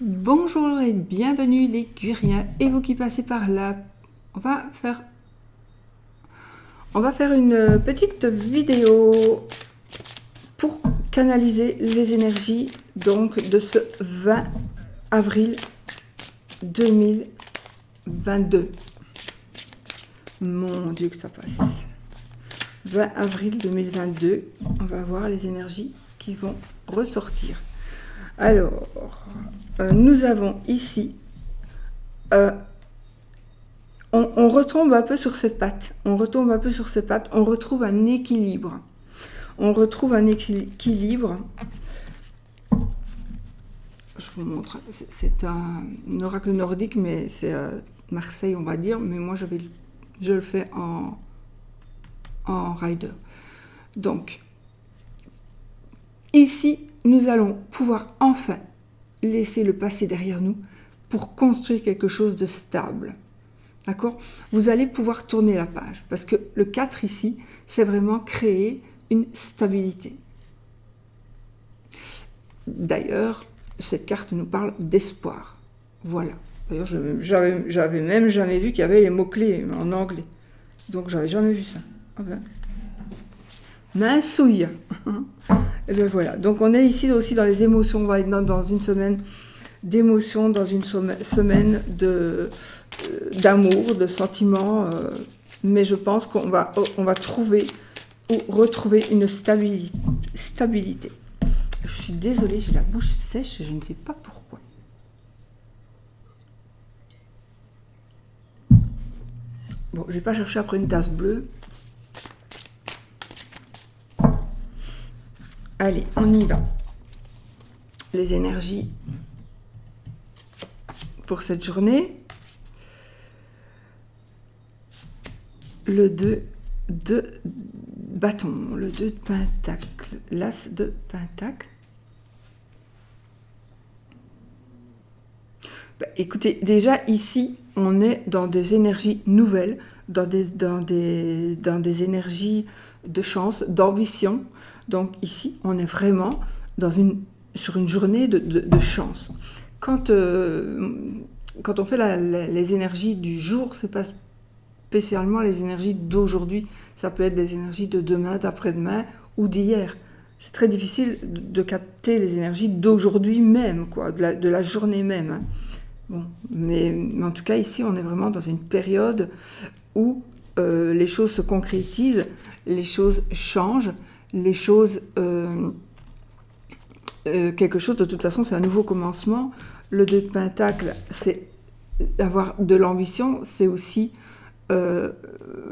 Bonjour et bienvenue les Curiens et vous qui passez par là. On va faire une petite vidéo pour canaliser les énergies donc de ce 20 avril 2022. Mon Dieu que ça passe. 20 avril 2022, on va voir les énergies qui vont ressortir. Alors, nous avons ici, on retombe un peu sur ses pattes, on retrouve un équilibre. Je vous montre, c'est un oracle nordique, mais c'est Marseille, on va dire, mais moi je le fais en rider. Donc, ici, nous allons pouvoir enfin laisser le passé derrière nous pour construire quelque chose de stable. D'accord ? Vous allez pouvoir tourner la page parce que le 4 ici, c'est vraiment créer une stabilité. D'ailleurs, cette carte nous parle d'espoir. Voilà. D'ailleurs, j'avais même jamais vu qu'il y avait les mots-clés en anglais. Donc, j'avais jamais vu ça. Ah ben. Minsouille. Et bien voilà. Donc, on est ici aussi dans les émotions. On va être dans une semaine d'émotions, dans une semaine d'amour, de sentiments. Mais je pense qu'on va trouver ou retrouver une stabilité. Je suis désolée, j'ai la bouche sèche, je ne sais pas pourquoi. Bon, je ne vais pas chercher après une tasse bleue. Allez, on y va. Les énergies pour cette journée. Le 2 de bâton, le 2 de pentacle, l'as de pentacle. Bah, écoutez, déjà ici, on est dans des énergies nouvelles, dans des énergies de chance, d'ambition. Donc ici, on est vraiment sur une journée de chance. Quand on fait les énergies du jour, c'est pas spécialement les énergies d'aujourd'hui. Ça peut être des énergies de demain, d'après-demain ou d'hier. C'est très difficile de capter les énergies d'aujourd'hui même, quoi, de la journée même. Hein. Bon, mais en tout cas, ici, on est vraiment dans une période où les choses se concrétisent, les choses changent, les choses... quelque chose, de toute façon, c'est un nouveau commencement. Le 2 de pentacle, c'est avoir de l'ambition, c'est aussi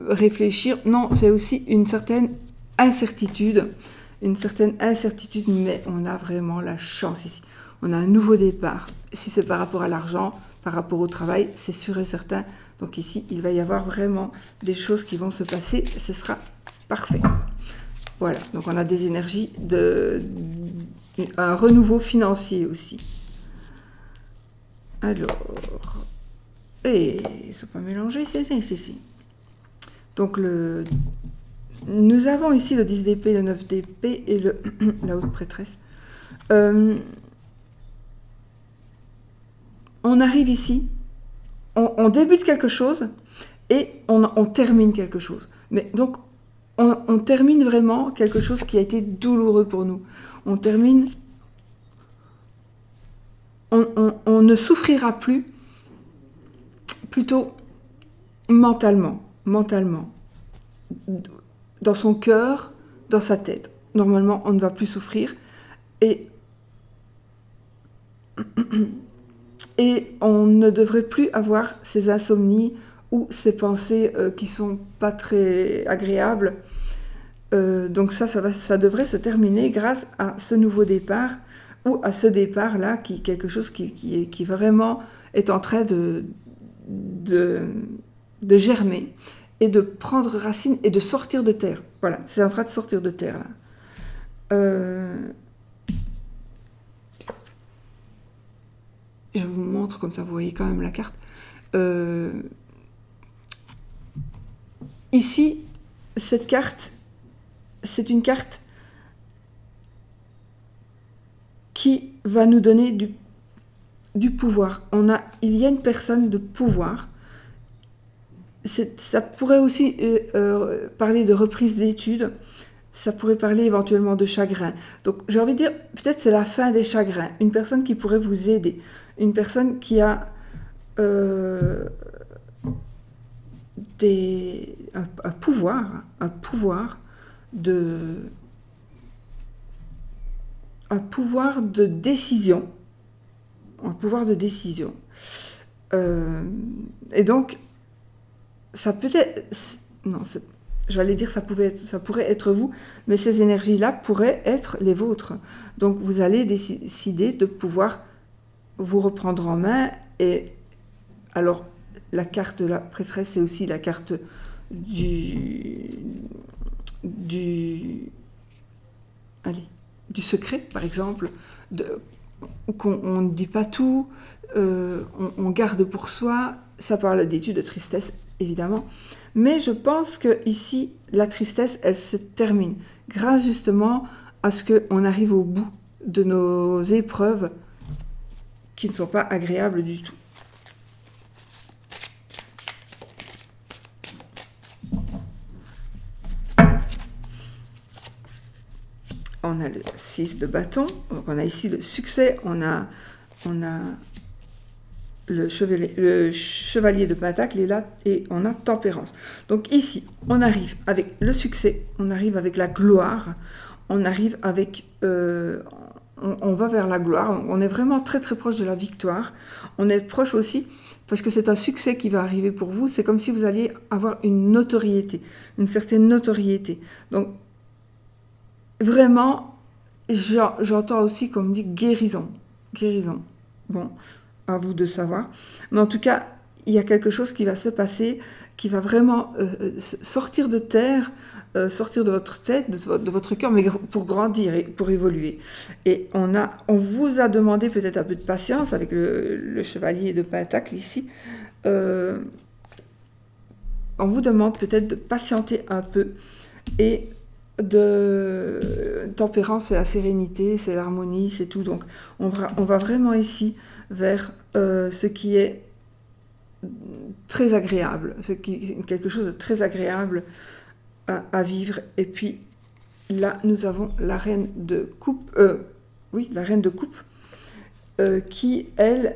réfléchir. Non, c'est aussi une certaine incertitude, mais on a vraiment la chance ici. On a un nouveau départ. Si c'est par rapport à l'argent, par rapport au travail, c'est sûr et certain. Donc ici, il va y avoir vraiment des choses qui vont se passer. Ce sera parfait. Voilà, donc on a des énergies un renouveau financier aussi. Alors, et il ne faut pas mélanger, si. Donc nous avons ici le 10 d'épée, le 9 d'épée et la haute prêtresse. On arrive ici, on débute quelque chose et on termine quelque chose. Mais donc, on termine vraiment quelque chose qui a été douloureux pour nous. On termine... On ne souffrira plus, plutôt mentalement, dans son cœur, dans sa tête. Normalement, on ne va plus souffrir et on ne devrait plus avoir ces insomnies ou ces pensées qui sont pas très agréables. Donc ça devrait se terminer grâce à ce nouveau départ ou à ce départ-là, quelque chose qui vraiment est en train de germer et de prendre racine et de sortir de terre. Voilà, c'est en train de sortir de terre, là. Je vous montre, comme ça vous voyez quand même la carte. Ici, cette carte, c'est une carte qui va nous donner du pouvoir. Il y a une personne de pouvoir. Ça pourrait aussi parler de reprise d'études. Ça pourrait parler éventuellement de chagrin. Donc j'ai envie de dire, peut-être c'est la fin des chagrins. Une personne qui pourrait vous aider. Une personne qui a un pouvoir de décision. Un pouvoir de décision. Et donc, ça peut être... Non, j'allais dire ça pourrait être vous, mais ces énergies-là pourraient être les vôtres. Donc, vous allez décider de pouvoir vous reprendre en main. Et alors, la carte de la prêtresse, c'est aussi la carte du secret, par exemple, qu'on ne dit pas tout, on garde pour soi. Ça parle d'études, de tristesse, évidemment. Mais je pense que ici, la tristesse, elle se termine grâce justement à ce qu'on arrive au bout de nos épreuves qui ne sont pas agréables du tout. On a le 6 de bâton, donc on a ici le succès, on a le chevalier de pentacle est là et on a tempérance. Donc ici, on arrive avec le succès, on arrive avec la gloire, on arrive avec... on va vers la gloire, on est vraiment très très proche de la victoire. On est proche aussi, parce que c'est un succès qui va arriver pour vous, c'est comme si vous alliez avoir une notoriété, une certaine notoriété. Donc vraiment, j'entends aussi qu'on me dit guérison. Bon, à vous de savoir. Mais en tout cas, il y a quelque chose qui va se passer, qui va vraiment sortir de terre, sortir de votre tête, de votre cœur, mais pour grandir et pour évoluer. Et on vous a demandé peut-être un peu de patience avec le chevalier de pentacle ici. On vous demande peut-être de patienter un peu et de tempérance, c'est la sérénité, c'est l'harmonie, c'est tout. Donc on va vraiment ici vers ce qui est très agréable, quelque chose de très agréable à vivre. Et puis là, nous avons la reine de coupe, la reine de coupe, qui elle,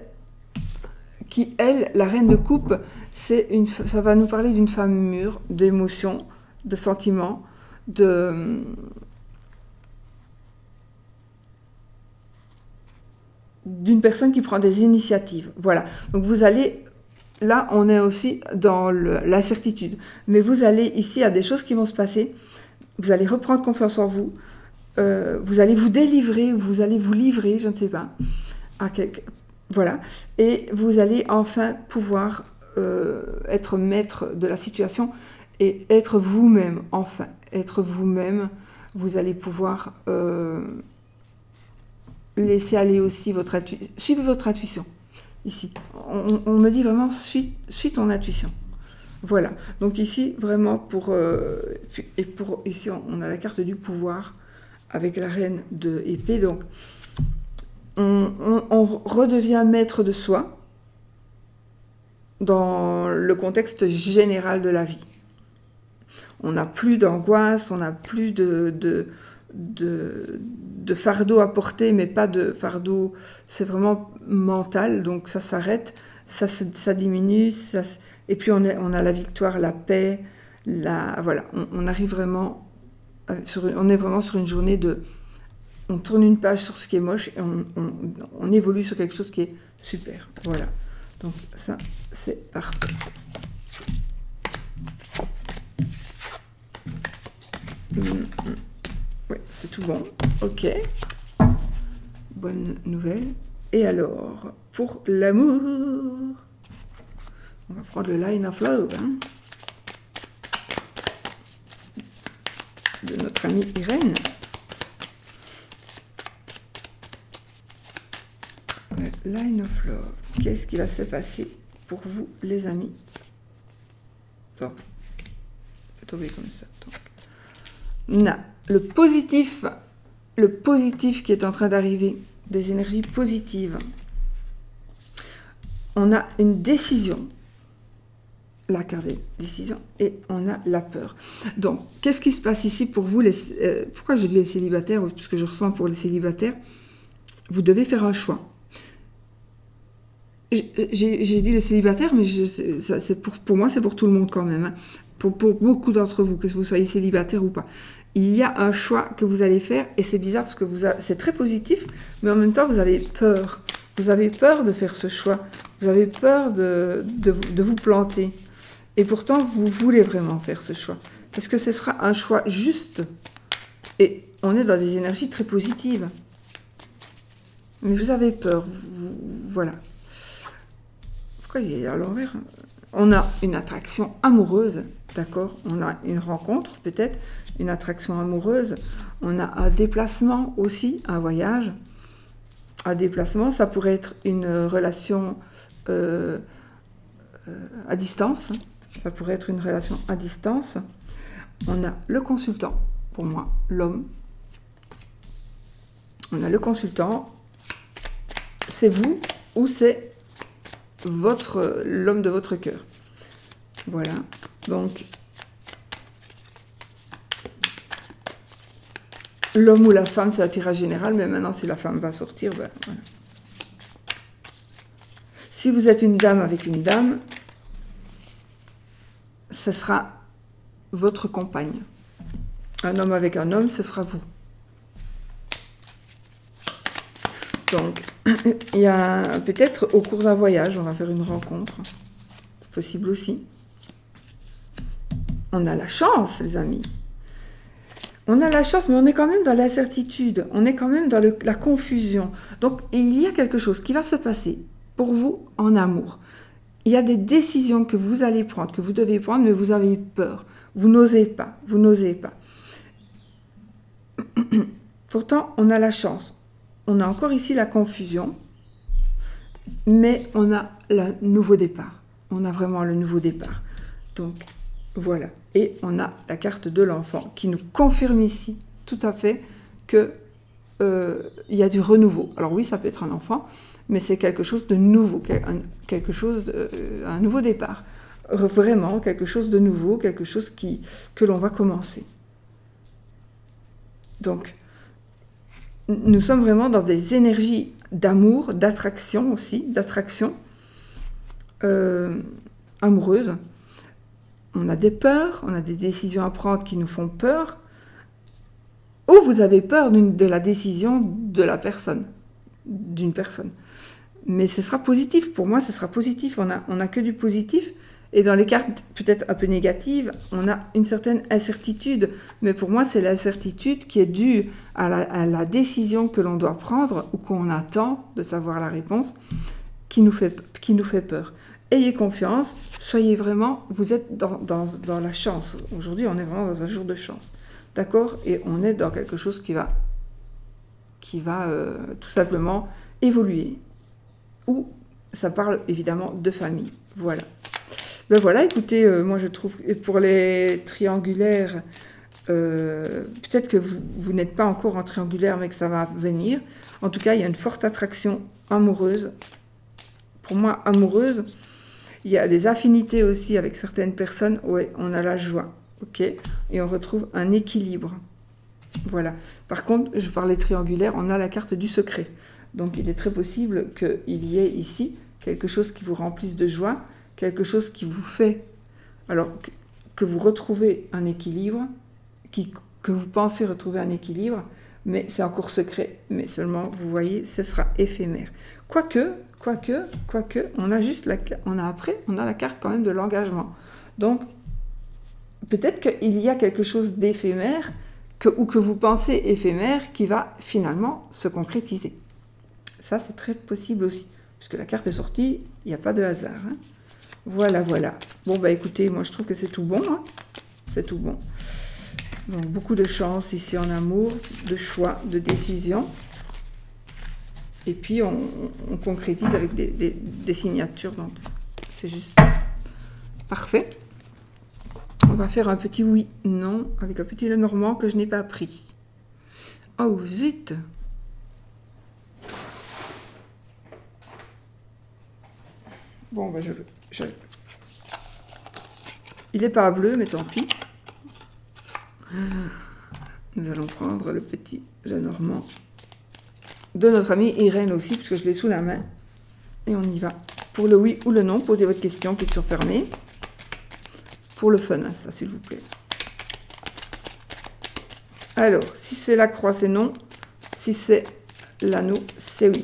la reine de coupe, ça va nous parler d'une femme mûre, d'émotions, de sentiments, d'une personne qui prend des initiatives. Voilà. Donc vous allez, là on est aussi dans l'incertitude, mais vous allez ici à des choses qui vont se passer, vous allez reprendre confiance en vous, vous allez vous délivrer, vous allez vous livrer, je ne sais pas, voilà, et vous allez enfin pouvoir être maître de la situation et être vous-même, enfin, être vous-même. Vous allez pouvoir laisser aller aussi suivez votre intuition. Ici, on me dit vraiment, suis ton intuition. Voilà, donc ici, vraiment, ici, on a la carte du pouvoir avec la reine de épée, donc on redevient maître de soi dans le contexte général de la vie. On n'a plus d'angoisse, on n'a plus de fardeau à porter, mais pas de fardeau, c'est vraiment mental, donc ça s'arrête, ça diminue, et puis on a la victoire, la paix, voilà, on arrive vraiment, on est vraiment sur une journée on tourne une page sur ce qui est moche, et on évolue sur quelque chose qui est super, voilà, donc ça, c'est parfait. Oui, c'est tout bon. Ok. Bonne nouvelle. Et alors, pour l'amour, on va prendre le Line of Love de notre amie Irène. Le Line of Love. Qu'est-ce qui va se passer pour vous, les amis? Bon. Je vais tomber comme ça. Donc. Le positif qui est en train d'arriver, des énergies positives. on a une décision. La carte des décisions et on a la peur. Donc, qu'est-ce qui se passe ici pour vous pourquoi je dis les célibataires? Parce que je ressens pour les célibataires, vous devez faire un choix. J'ai dit les célibataires, mais pour moi, c'est pour tout le monde quand même. Hein. Pour beaucoup d'entre vous, que vous soyez célibataire ou pas. Il y a un choix que vous allez faire et c'est bizarre parce que c'est très positif, mais en même temps, vous avez peur. Vous avez peur de faire ce choix. Vous avez peur de vous planter. Et pourtant, vous voulez vraiment faire ce choix. Parce que ce sera un choix juste. Et on est dans des énergies très positives. Mais vous avez peur. Voilà. Pourquoi il est à l'envers? On a une attraction amoureuse. D'accord? On a une rencontre, peut-être. Une attraction amoureuse. On a un déplacement aussi, un voyage. Un déplacement, ça pourrait être une relation à distance. Ça pourrait être une relation à distance. On a le consultant, pour moi, l'homme. On a le consultant. C'est vous ou c'est l'homme de votre cœur. Voilà. Donc, l'homme ou la femme, c'est un tirage général, mais maintenant, si la femme va sortir, ben, voilà. Si vous êtes une dame avec une dame, ce sera votre compagne. Un homme avec un homme, ce sera vous. Donc, il y a peut-être au cours d'un voyage, on va faire une rencontre. C'est possible aussi. On a la chance, les amis. On a la chance, mais on est quand même dans l'incertitude. On est quand même dans la confusion. Donc, il y a quelque chose qui va se passer pour vous en amour. Il y a des décisions que vous allez prendre, que vous devez prendre, mais vous avez peur. Vous n'osez pas. Vous n'osez pas. Pourtant, on a la chance. On a encore ici la confusion, mais on a le nouveau départ. On a vraiment le nouveau départ. Donc, voilà. Et on a la carte de l'enfant qui nous confirme ici, tout à fait, qu'il y a du renouveau. Alors oui, ça peut être un enfant, mais c'est quelque chose de nouveau, un nouveau départ. Vraiment, quelque chose de nouveau, quelque chose que l'on va commencer. Donc, nous sommes vraiment dans des énergies d'amour, d'attraction aussi, d'attraction amoureuse. On a des peurs, on a des décisions à prendre qui nous font peur, ou vous avez peur de la décision de la personne, d'une personne. Mais ce sera positif, pour moi ce sera positif, on n'a que du positif, et dans les cartes peut-être un peu négatives, on a une certaine incertitude, mais pour moi c'est l'incertitude qui est due à la décision que l'on doit prendre, ou qu'on attend de savoir la réponse, qui nous fait peur. Ayez confiance, soyez vraiment, vous êtes dans la chance. Aujourd'hui, on est vraiment dans un jour de chance. D'accord? Et on est dans quelque chose qui va tout simplement évoluer. Ou ça parle évidemment de famille. Voilà. Ben voilà, écoutez, moi je trouve, pour les triangulaires, peut-être que vous n'êtes pas encore en triangulaire, mais que ça va venir. En tout cas, il y a une forte attraction amoureuse. Pour moi, amoureuse. Il y a des affinités aussi avec certaines personnes. Oui, on a la joie. Ok. Et on retrouve un équilibre. Voilà. Par contre, je parlais triangulaire, on a la carte du secret. Donc, il est très possible qu'il y ait ici quelque chose qui vous remplisse de joie, quelque chose qui vous fait, alors que vous retrouvez un équilibre, que vous pensez retrouver un équilibre, mais c'est encore secret. Mais seulement, vous voyez, ce sera éphémère. Quoique, on a la carte quand même de l'engagement. Donc, peut-être qu'il y a quelque chose d'éphémère, ou que vous pensez éphémère, qui va finalement se concrétiser. Ça, c'est très possible aussi. Puisque la carte est sortie, il n'y a pas de hasard. Hein. Voilà. Bon, bah écoutez, moi je trouve que c'est tout bon. Hein. C'est tout bon. Donc, beaucoup de chance ici en amour, de choix, de décision. Et puis, on concrétise avec des signatures. Donc, c'est juste parfait. On va faire un petit oui, non, avec un petit Lenormand que je n'ai pas pris. Oh, zut! Bon, bah, il n'est pas bleu, mais tant pis. Nous allons prendre le petit Lenormand de notre amie Irène aussi, puisque je l'ai sous la main. Et on y va. Pour le oui ou le non, posez votre question, question fermée. Pour le fun, hein, ça, s'il vous plaît. Alors, si c'est la croix, c'est non. Si c'est l'anneau, c'est oui.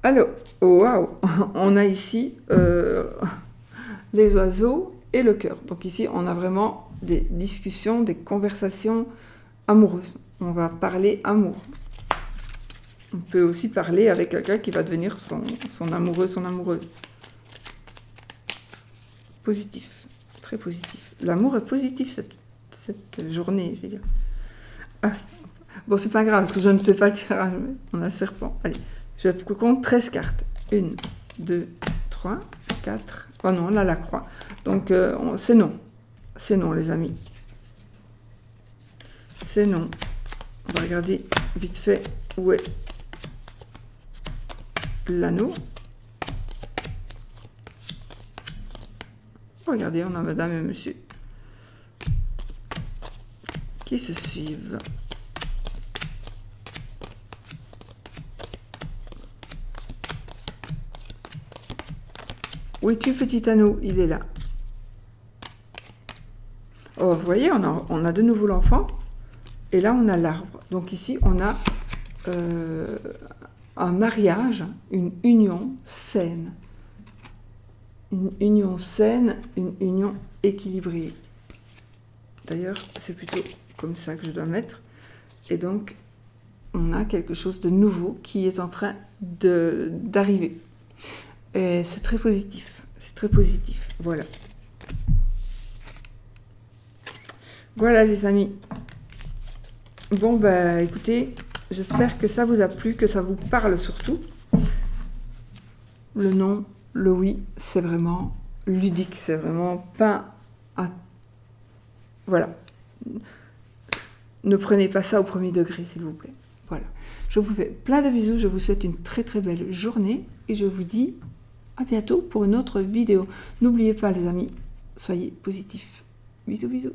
Alors, waouh, on a ici les oiseaux et le cœur. Donc ici, on a vraiment des discussions, des conversations amoureuses. On va parler amour. On peut aussi parler avec quelqu'un qui va devenir son amoureux, son amoureuse. Positif, très positif. L'amour est positif cette journée, je vais dire. Ah. Bon, c'est pas grave, parce que je ne fais pas le tirage. On a le serpent. Allez, je compte 13 cartes. 1, 2, 3, 4. Oh non, là, la croix. Donc, c'est non. C'est non, les amis. C'est non. On va regarder vite fait où est l'anneau. Regardez, on a madame et monsieur qui se suivent. Où es-tu, petit anneau? Il est là. Oh, vous voyez, on a de nouveau l'enfant. Et là, on a l'arbre. Donc ici, on a un mariage, une union saine. Une union saine, une union équilibrée. D'ailleurs, c'est plutôt comme ça que je dois mettre. Et donc, on a quelque chose de nouveau qui est en train d'arriver. Et c'est très positif. C'est très positif. Voilà. Voilà, les amis. Bon, bah, écoutez, j'espère que ça vous a plu, que ça vous parle surtout. Le non, le oui, c'est vraiment ludique, c'est vraiment pas à... Voilà. Ne prenez pas ça au premier degré, s'il vous plaît. Voilà. Je vous fais plein de bisous, je vous souhaite une très très belle journée et je vous dis à bientôt pour une autre vidéo. N'oubliez pas, les amis, soyez positifs. Bisous, bisous.